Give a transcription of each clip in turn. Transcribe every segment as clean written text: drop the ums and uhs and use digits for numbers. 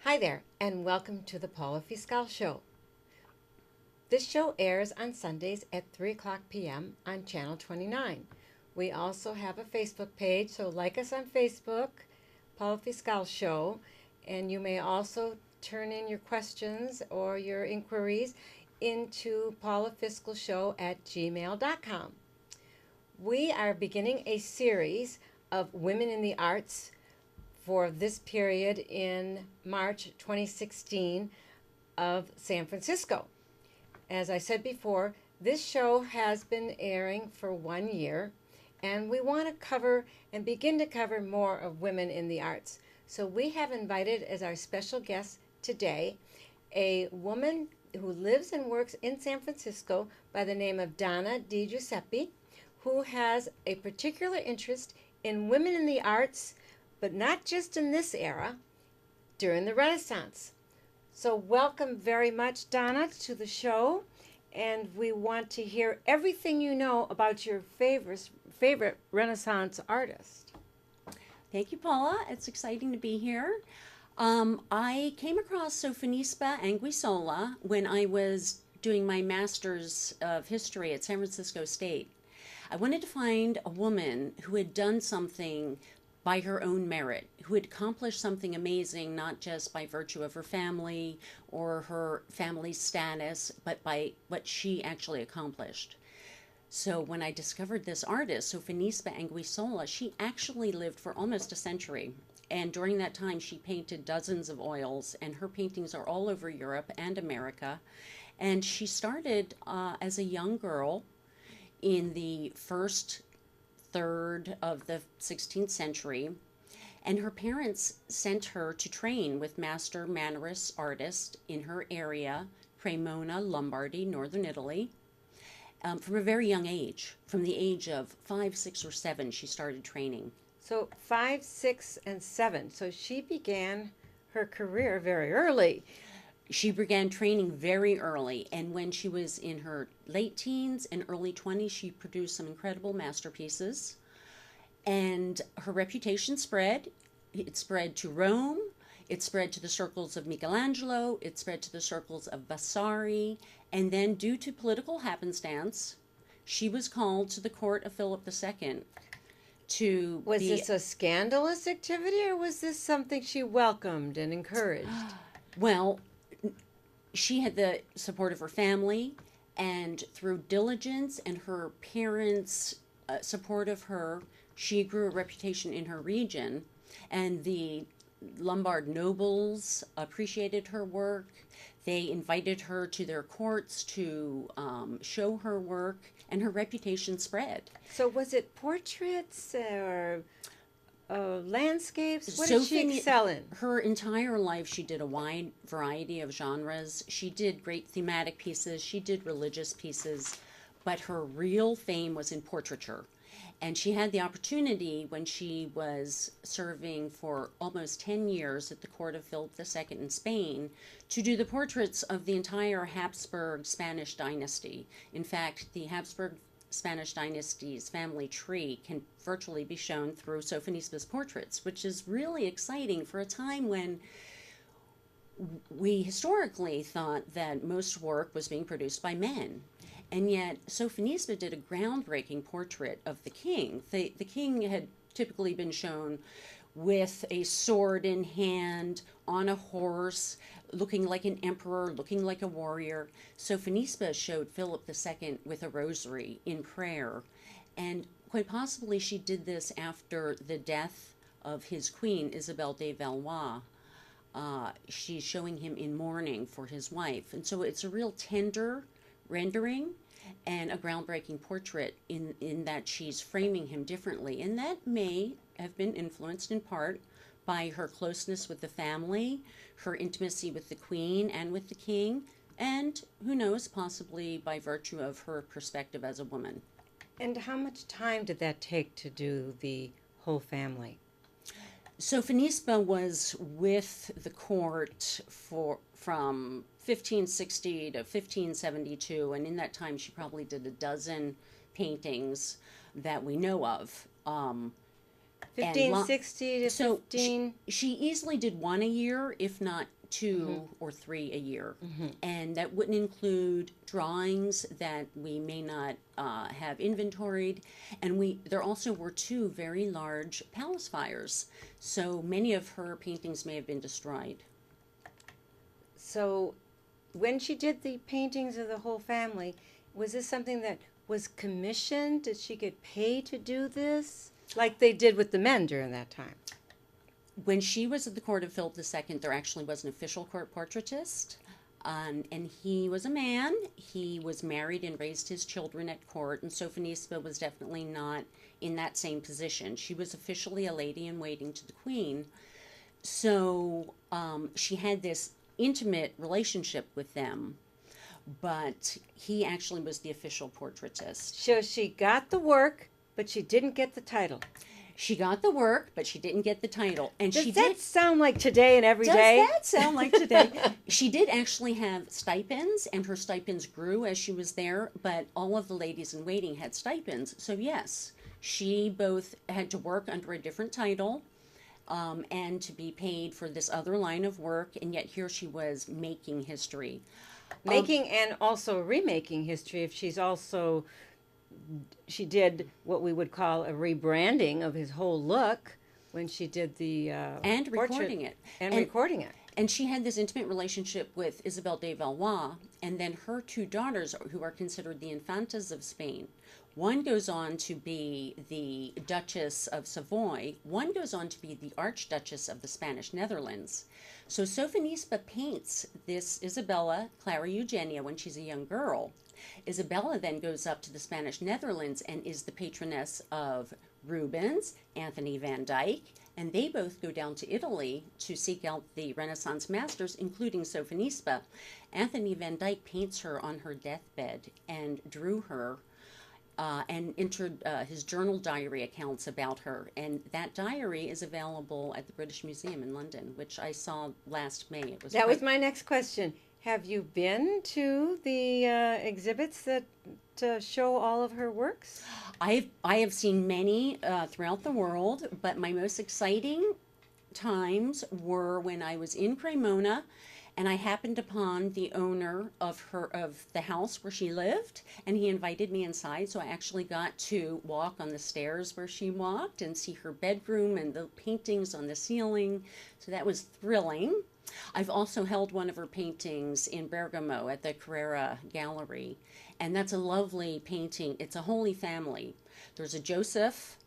Hi there, and welcome to the Paula Fiscal Show. This show airs on Sundays at 3 o'clock p.m. on Channel 29. We also have a Facebook page, so like us on Facebook, Paula Fiscal Show, and you may also turn in your questions or your inquiries into paulafiscalshow@gmail.com. We are beginning a series of Women in the Arts for this period in March 2016 of San Francisco. As I said before, this show has been airing for 1 year, and we want to cover and begin to cover more of women in the arts. So we have invited as our special guest today a woman who lives and works in San Francisco by the name of Donna DiGiuseppe, who has a particular interest in women in the arts, but not just in this era, during the Renaissance. So welcome very much, Donna, to the show, and we want to hear everything you know about your favorite Renaissance artist. Thank you, Paula. It's exciting to be here. I came across Sofonisba Anguissola when I was doing my Master's of History at San Francisco State. I wanted to find a woman who had done something by her own merit, who had accomplished something amazing, not just by virtue of her family or her family's status, but by what she actually accomplished. So when I discovered this artist, Sofonisba Anguissola, she actually lived for almost a century. And during that time, she painted dozens of oils, and her paintings are all over Europe and America. And she started as a young girl in the first third of the 16th century, and her parents sent her to train with master Mannerist artists in her area, Cremona, Lombardy, northern Italy. From a very young age, from the age of 5, 6, or 7, she started training. So 5, 6, and 7. So she began her career very early. She began training very early, and when she was in her late teens and early 20s, she produced some incredible masterpieces. And her reputation spread. It spread to Rome, it spread to the circles of Michelangelo, it spread to the circles of Vasari, and then due to political happenstance, she was called to the court of Philip II to Was this a scandalous activity, or was this something she welcomed and encouraged? Well, she had the support of her family, and through diligence and her parents' support of her, she grew a reputation in her region, and the Lombard nobles appreciated her work. They invited her to their courts to show her work, and her reputation spread. So was it portraits or landscapes? What did she excel in? Her entire life, she did a wide variety of genres. She did great thematic pieces. She did religious pieces. But her real fame was in portraiture. And she had the opportunity when she was serving for almost 10 years at the court of Philip II in Spain to do the portraits of the entire Habsburg Spanish dynasty. In fact, the Habsburg Spanish dynasty's family tree can virtually be shown through Sofonisba's portraits, which is really exciting for a time when we historically thought that most work was being produced by men. And yet, Sofonisba did a groundbreaking portrait of the king. The king had typically been shown with a sword in hand, on a horse, looking like an emperor, looking like a warrior. Sofonisba showed Philip II with a rosary in prayer. And quite possibly she did this after the death of his queen, Isabel de Valois. She's showing him in mourning for his wife. And so it's a real tender rendering and a groundbreaking portrait in that she's framing him differently. And that may have been influenced in part by her closeness with the family, her intimacy with the queen and with the king, and who knows, possibly by virtue of her perspective as a woman. And how much time did that take to do the whole family? Sofonisba was with the court from 1560 to 1572, and in that time she probably did a dozen paintings that we know of. 1560 to So 15... she easily did one a year, if not two or three a year. And that wouldn't include drawings that we may not have inventoried. And there also were two very large palace fires. So many of her paintings may have been destroyed. So when she did the paintings of the whole family, was this something that was commissioned? Did she get paid to do this? Like they did with the men during that time? When she was at the court of Philip II, there actually was an official court portraitist, and he was a man. He was married and raised his children at court, and Sofonisba was definitely not in that same position. She was officially a lady-in-waiting to the queen, so she had this intimate relationship with them, but he actually was the official portraitist. So she got the work, but she didn't get the title. She got the work, but she didn't get the title. And Does that sound like today and every day? Does that sound like today? She did actually have stipends, and her stipends grew as she was there, but all of the ladies in waiting had stipends. So yes, she both had to work under a different title and to be paid for this other line of work, and yet here she was making history. Making and also remaking history if she did what we would call a rebranding of his whole look when she did the and recording it. And recording it. And she had this intimate relationship with Isabel de Valois, and then her two daughters, who are considered the infantas of Spain. One goes on to be the Duchess of Savoy. One goes on to be the Archduchess of the Spanish Netherlands. So Sofonisba paints this Isabella, Clara Eugenia, when she's a young girl. Isabella then goes up to the Spanish Netherlands and is the patroness of Rubens, Anthony van Dyck, and they both go down to Italy to seek out the Renaissance masters, including Sofonisba. Anthony van Dyck paints her on her deathbed and drew her and entered his journal diary accounts about her. And that diary is available at the British Museum in London, which I saw last May. That was my next question. Have you been to the exhibits that show all of her works? I have seen many throughout the world, but my most exciting times were when I was in Cremona, and I happened upon the owner of the house where she lived, and he invited me inside, so I actually got to walk on the stairs where she walked and see her bedroom and the paintings on the ceiling. So that was thrilling. I've also held one of her paintings in Bergamo at the Carrera Gallery, and that's a lovely painting. It's a Holy Family. There's a Joseph,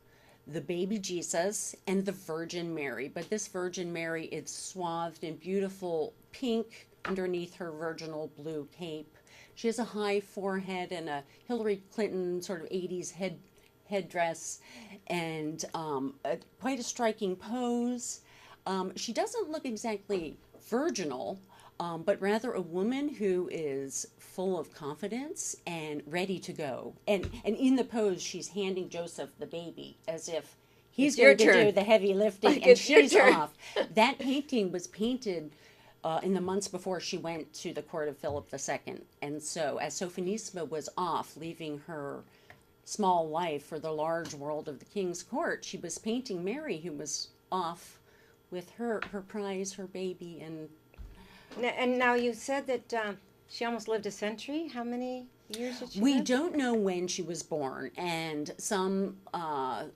the baby Jesus, and the Virgin Mary, but this Virgin Mary is swathed in beautiful pink underneath her virginal blue cape. She has a high forehead and a Hillary Clinton sort of 80s headdress, and quite a striking pose. She doesn't look exactly virginal, but rather a woman who is full of confidence and ready to go. And in the pose, she's handing Joseph the baby as if he's going to do the heavy lifting, like and she's off. That painting was painted in the months before she went to the court of Philip II. And so as Sofonisba was off, leaving her small life for the large world of the king's court, she was painting Mary, who was off with her prize, her baby. And now you said that she almost lived a century. How many years did she We live? don't know when she was born, and some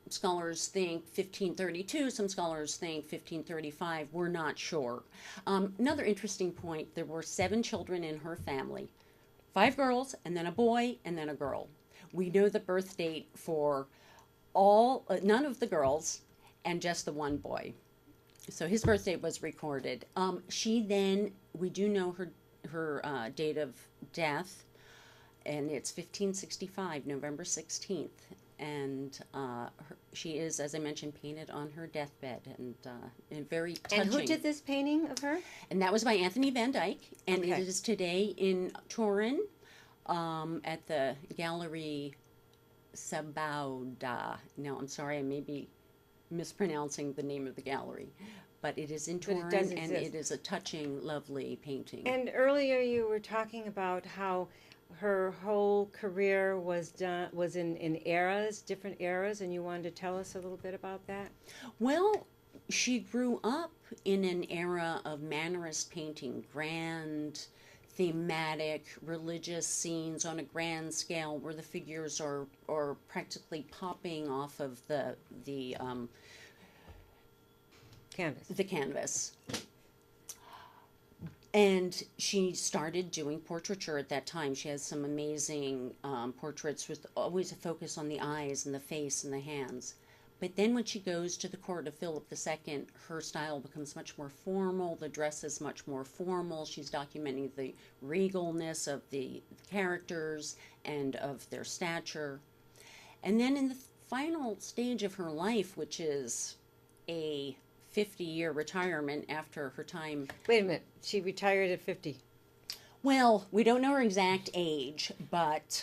scholars think 1532, some scholars think 1535. We're not sure. Another interesting point, there were 7 children in her family, 5 girls, and then a boy, and then a girl. We know the birth date for none of the girls, and just the one boy. So his birthday was recorded. We do know her date of death, and it's 1565, November 16th. and she is, as I mentioned, painted on her deathbed, and very touching. And who did this painting of her? And that was by Anthony Van Dyck, and Okay. it is today in Turin at the Gallery Sabauda. Now, I'm sorry, I may be mispronouncing the name of the gallery, but it is in But it Turin, does and exist. it is a touching, lovely painting. And earlier you were talking about how her whole career was in eras, different eras, and you wanted to tell us a little bit about that? Well, she grew up in an era of Mannerist painting, grand, thematic, religious scenes on a grand scale where the figures are practically popping off of Canvas. the canvas. And she started doing portraiture at that time. She has some amazing portraits with always a focus on the eyes and the face and the hands. But then when she goes to the court of Philip II, her style becomes much more formal. The dress is much more formal. She's documenting the regalness of the characters and of their stature. And then in the final stage of her life, which is a 50-year retirement after her time. Wait a minute. She retired at 50. Well, we don't know her exact age, but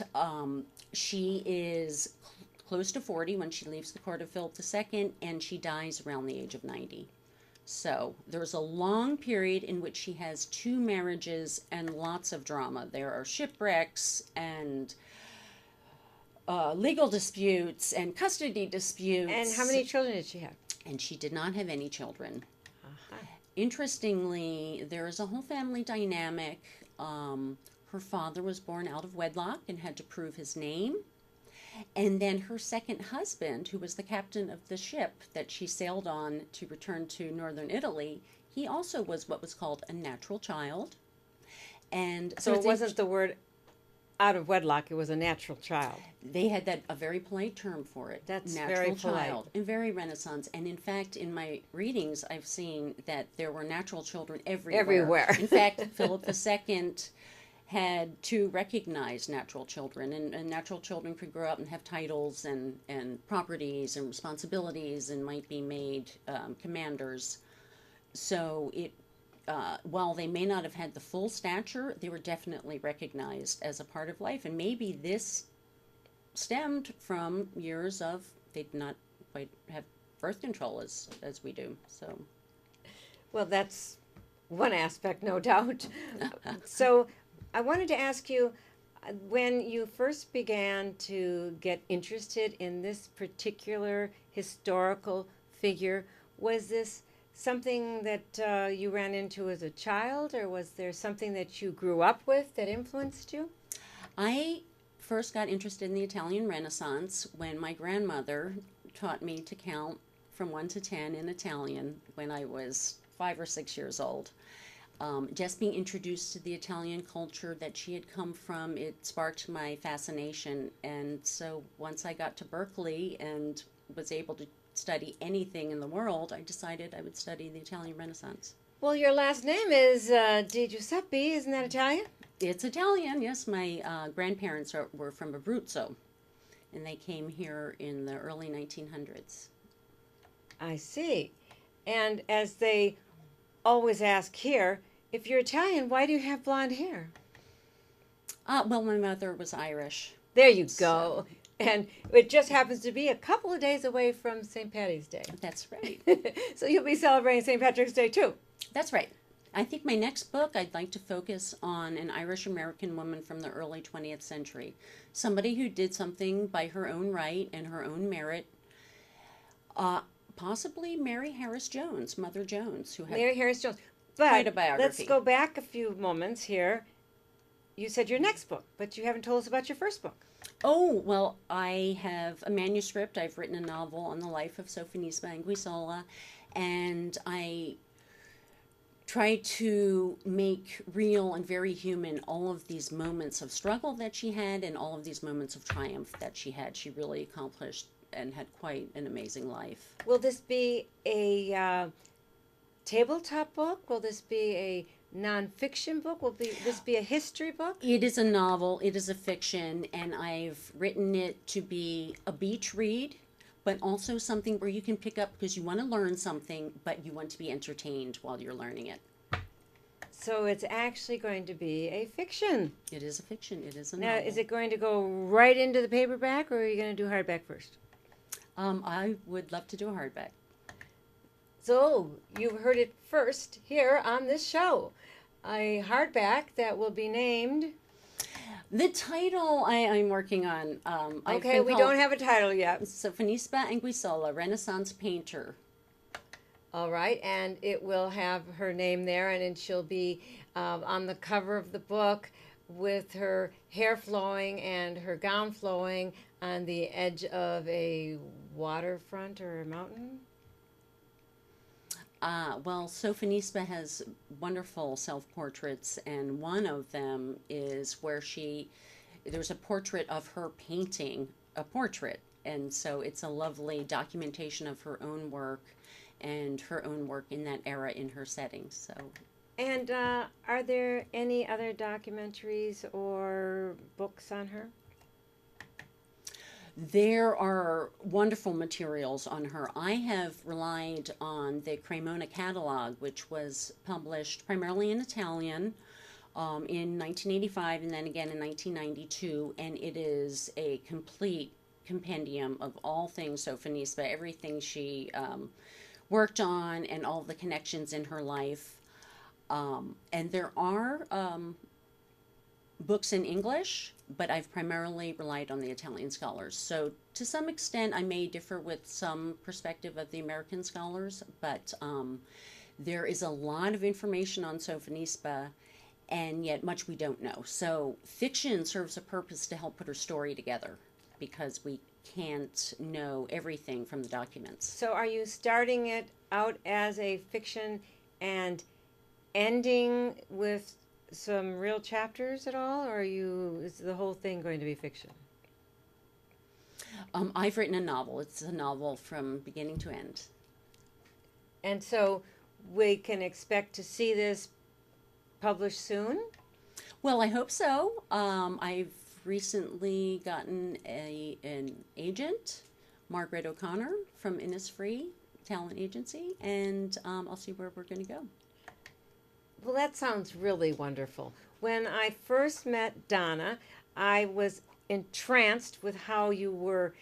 she is close to 40 when she leaves the court of Philip II, and she dies around the age of 90. So there's a long period in which she has 2 marriages and lots of drama. There are shipwrecks and legal disputes and custody disputes. And how many children did she have? And she did not have any children. Uh-huh. Interestingly, there is a whole family dynamic. Her father was born out of wedlock and had to prove his name. And then her second husband, who was the captain of the ship that she sailed on to return to northern Italy, he also was what was called a natural child. And So it wasn't the word out of wedlock, it was a natural child. They had a very polite term for it. That's natural very child, polite. and very Renaissance. And in fact, in my readings, I've seen that there were natural children everywhere. Everywhere. In fact, Philip II had 2 recognized natural children, and natural children could grow up and have titles and properties and responsibilities and might be made commanders. So while they may not have had the full stature, they were definitely recognized as a part of life. And maybe this stemmed from years of they did not quite have birth control as we do. So, Well, that's one aspect, no doubt. So I wanted to ask you, when you first began to get interested in this particular historical figure, was this something that you ran into as a child, or was there something that you grew up with that influenced you? I first got interested in the Italian Renaissance when my grandmother taught me to count from 1 to 10 in Italian when I was 5 or 6 years old. Just being introduced to the Italian culture that she had come from, it sparked my fascination. And so once I got to Berkeley and was able to study anything in the world, I decided I would study the Italian Renaissance. Well, your last name is DiGiuseppe, isn't that Italian? It's Italian, yes. My grandparents were from Abruzzo, and they came here in the early 1900s. I see. And as they always ask here, if you're Italian, why do you have blonde hair? Well, my mother was Irish. There you go. And it just happens to be a couple of days away from St. Patty's Day. That's right. So you'll be celebrating St. Patrick's Day too. That's right. I think my next book, I'd like to focus on an Irish-American woman from the early 20th century. Somebody who did something by her own right and her own merit. Possibly Mary Harris Jones, Mother Jones, who had Mary Harris Jones. quite a But biography. let's go back a few moments here. You said your next book, but you haven't told us about your first book. Oh, well, I have a manuscript. I've written a novel on the life of Sofonisba and Guisola, and I try to make real and very human all of these moments of struggle that she had and all of these moments of triumph that she had. She really accomplished and had quite an amazing life. Will this be a tabletop book? Will this be a nonfiction book? Will this be a history book? It is a novel, it is a fiction, and I've written it to be a beach read, but also something where you can pick up because you want to learn something, but you want to be entertained while you're learning it. So it's actually going to be a fiction. It is a fiction, it is a Now, novel. is it going to go right into the paperback, or are you going to do hardback first? I would love to do a hardback. So you've heard it first here on this show. A hardback that will be named... The title I'm working on. Okay, we don't have a title yet. Sofonisba Anguissola, Renaissance painter. All right, and it will have her name there, and then she'll be on the cover of the book with her hair flowing and her gown flowing on the edge of a waterfront or a mountain. Well, Sofonisba has wonderful self-portraits, and one of them is where there's a portrait of her painting a portrait, and so it's a lovely documentation of her own work and her own work in that era in her settings. So. And are there any other documentaries or books on her? There are wonderful materials on her. I have relied on the Cremona Catalog, which was published primarily in Italian in 1985 and then again in 1992, and it is a complete compendium of all things Sofonisba, everything she worked on and all the connections in her life. And there are books in English, but I've primarily relied on the Italian scholars. So to some extent, I may differ with some perspective of the American scholars, but there is a lot of information on Sofonisba, and yet much we don't know. So fiction serves a purpose to help put her story together, because we can't know everything from the documents. So are you starting it out as a fiction and ending with some real chapters at all, or is the whole thing going to be fiction? I've written a novel. It's a novel from beginning to end. And so we can expect to see this published soon? Well, I hope so. I've recently gotten an agent, Margaret O'Connor from Innisfree Talent Agency, and I'll see where we're going to go. Well, that sounds really wonderful. When I first met Donna, I was entranced with how you were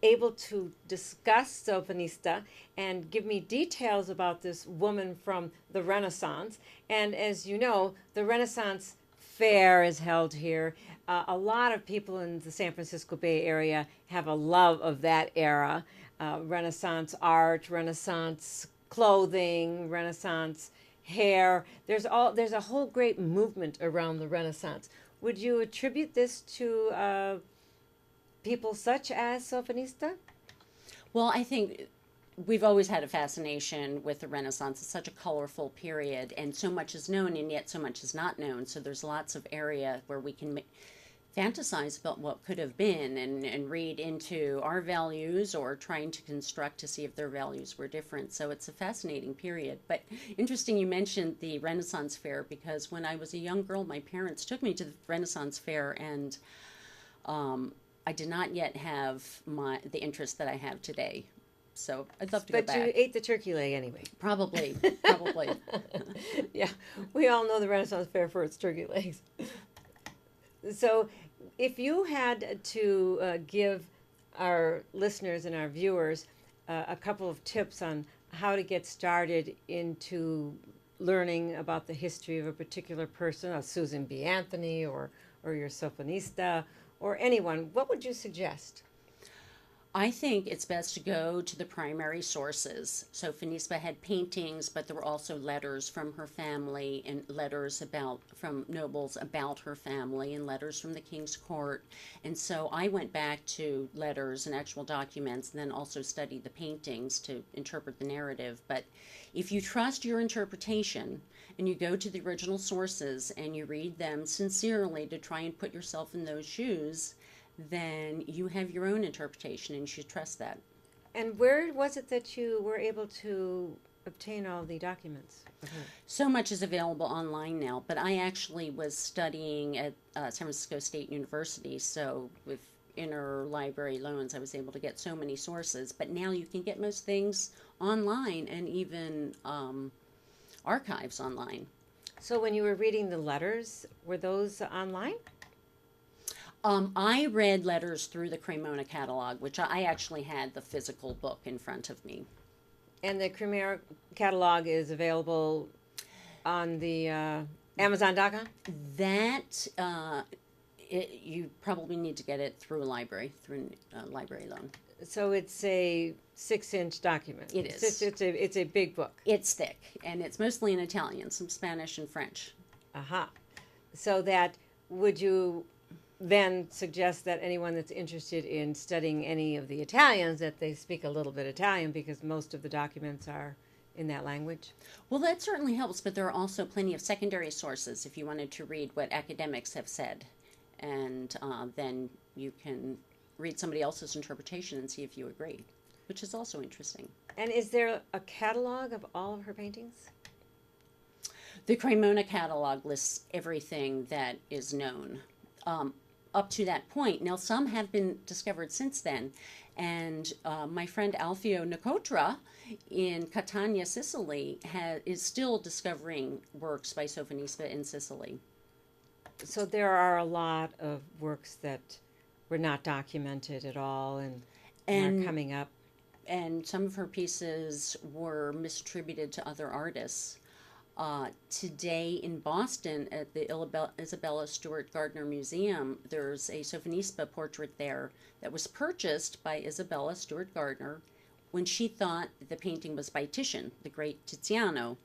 able to discuss Sofonista and give me details about this woman from the Renaissance. And as you know, the Renaissance Fair is held here. A lot of people in the San Francisco Bay Area have a love of that era. Renaissance art, Renaissance clothing, Renaissance hair. There's a whole great movement around the Renaissance. Would you attribute this to people such as Sofonista? Well, I think we've always had a fascination with the Renaissance. It's such a colorful period, and so much is known, and yet so much is not known. So there's lots of area where we can fantasize about what could have been and read into our values or trying to construct to see if their values were different. So it's a fascinating period. But interesting you mentioned the Renaissance Fair, because when I was a young girl, my parents took me to the Renaissance Fair, and I did not yet have the interest that I have today. So I'd love to go back. But you ate the turkey leg anyway. Probably. Yeah, we all know the Renaissance Fair for its turkey legs. So if you had to give our listeners and our viewers a couple of tips on how to get started into learning about the history of a particular person, a Susan B. Anthony or your Sofonista or anyone, what would you suggest? I think it's best to go to the primary sources. Sofonisba had paintings, but there were also letters from her family and letters from nobles about her family and letters from the king's court. And so I went back to letters and actual documents, and then also studied the paintings to interpret the narrative. But if you trust your interpretation and you go to the original sources and you read them sincerely to try and put yourself in those shoes, then you have your own interpretation, and you should trust that. And where was it that you were able to obtain all the documents of her? So much is available online now, but I actually was studying at San Francisco State University, so with interlibrary loans, I was able to get so many sources. But now you can get most things online and even archives online. So when you were reading the letters, were those online? I read letters through the Cremona Catalog, which I actually had the physical book in front of me. And the Cremona Catalog is available on the Amazon.com? That you probably need to get it through a library, through a library loan. So it's a 6-inch document. It is. It's a big book. It's thick, and it's mostly in Italian, some Spanish and French. Aha. So that, would you then suggest that anyone that's interested in studying any of the Italians, that they speak a little bit Italian, because most of the documents are in that language? Well, that certainly helps, but there are also plenty of secondary sources if you wanted to read what academics have said. And then you can read somebody else's interpretation and see if you agree, which is also interesting. And is there a catalog of all of her paintings? The Cremona Catalog lists everything that is known up to that point. Now, some have been discovered since then, and my friend Alfio Nicotra in Catania, Sicily, is still discovering works by Sofonisba in Sicily. So there are a lot of works that were not documented at all and are coming up. And some of her pieces were misattributed to other artists. Today in Boston at the Isabella Stewart Gardner Museum, there's a Sofonisba portrait there that was purchased by Isabella Stewart Gardner when she thought the painting was by Titian, the great Tiziano,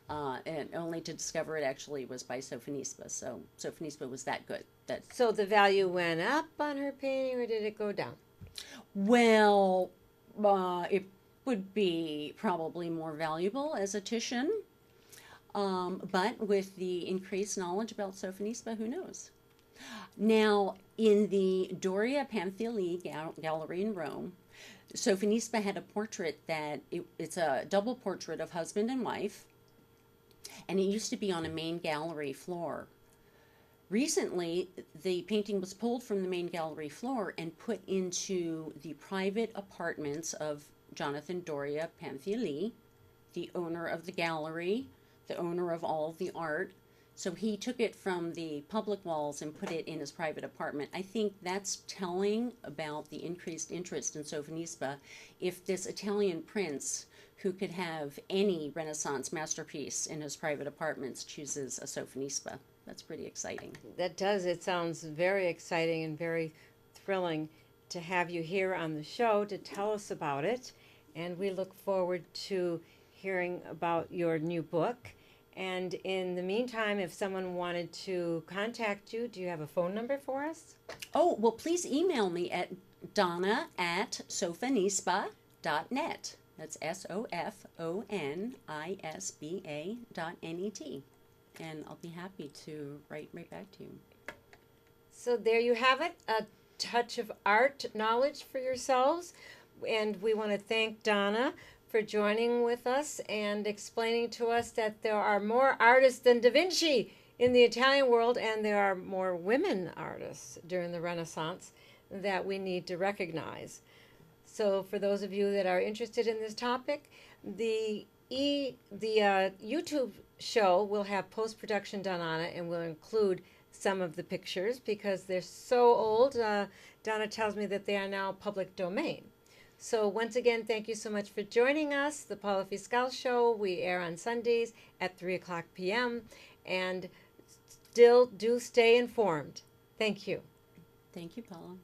and only to discover it actually was by Sofonisba. So Sofonisba was that good. So the value went up on her painting, or did it go down? Well, it would be probably more valuable as a Titian. But with the increased knowledge about Sofonisba, who knows? Now, in the Doria Pamphili Gallery in Rome, Sofonisba had a portrait it's a double portrait of husband and wife, and it used to be on a main gallery floor. Recently, the painting was pulled from the main gallery floor and put into the private apartments of Jonathan Doria Pamphili, the owner of the gallery, the owner of all of the art. So he took it from the public walls and put it in his private apartment. I think that's telling about the increased interest in Sofonisba. If this Italian prince, who could have any Renaissance masterpiece in his private apartments, chooses a Sofonisba, that's pretty exciting. That does. It sounds very exciting and very thrilling to have you here on the show to tell us about it. And we look forward to hearing about your new book. And in the meantime, if someone wanted to contact you, do you have a phone number for us? Oh, well, please email me at donna@sofonisba.net. That's SOFONISBA.net. And I'll be happy to write right back to you. So there you have it, a touch of art knowledge for yourselves. And we want to thank Donna for joining with us and explaining to us that there are more artists than Da Vinci in the Italian world, and there are more women artists during the Renaissance that we need to recognize. So for those of you that are interested in this topic, the YouTube show will have post-production done on it and will include some of the pictures because they're so old. Donna tells me that they are now public domain. So once again, thank you so much for joining us. The Paula Fiscal Show, we air on Sundays at 3 o'clock p.m. And still do stay informed. Thank you. Thank you, Paula.